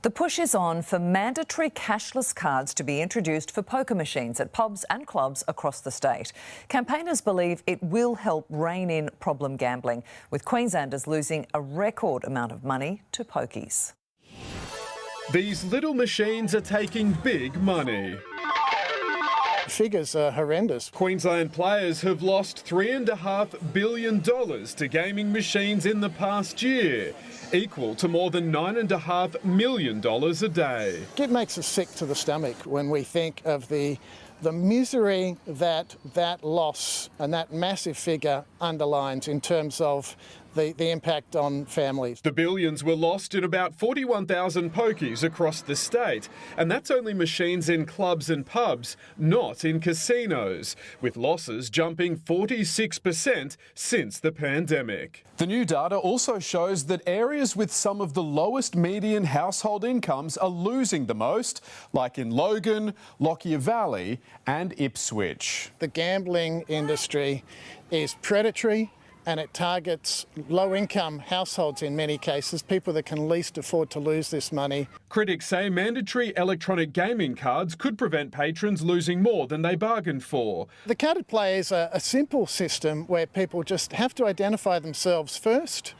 The push is on for mandatory cashless cards to be introduced for poker machines at pubs and clubs across the state. Campaigners believe it will help rein in problem gambling, with Queenslanders losing a record amount of money to pokies. These little machines are taking big money. Figures are horrendous. Queensland players have lost $3.5 billion to gaming machines in the past year, equal to more than $9.5 million a day. It makes us sick to the stomach when we think of the misery that loss and that massive figure underlines in terms of the impact on families. The billions were lost in about 41,000 pokies across the state, and that's only machines in clubs and pubs, not in casinos, with losses jumping 46% since the pandemic. The new data also shows that areas with some of the lowest median household incomes are losing the most, like in Logan, Lockyer Valley and Ipswich. The gambling industry is predatory, and it targets low-income households in many cases, people that can least afford to lose this money. Critics say mandatory electronic gaming cards could prevent patrons losing more than they bargained for. The carded play is a simple system where people just have to identify themselves first,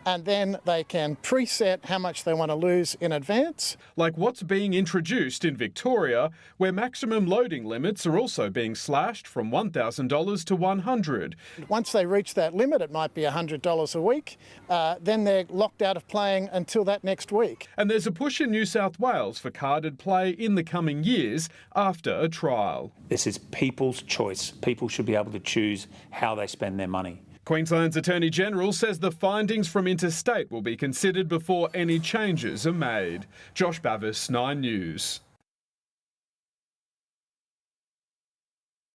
and then they can preset how much they want to lose in advance. Like what's being introduced in Victoria, where maximum loading limits are also being slashed from $1,000 to $100. Once they reach that limit, it might be $100 a week, then they're locked out of playing until that next week. And there's a push in New South Wales for carded play in the coming years after a trial. This is people's choice. People should be able to choose how they spend their money. Queensland's Attorney-General says the findings from interstate will be considered before any changes are made. Josh Bavis, 9 News.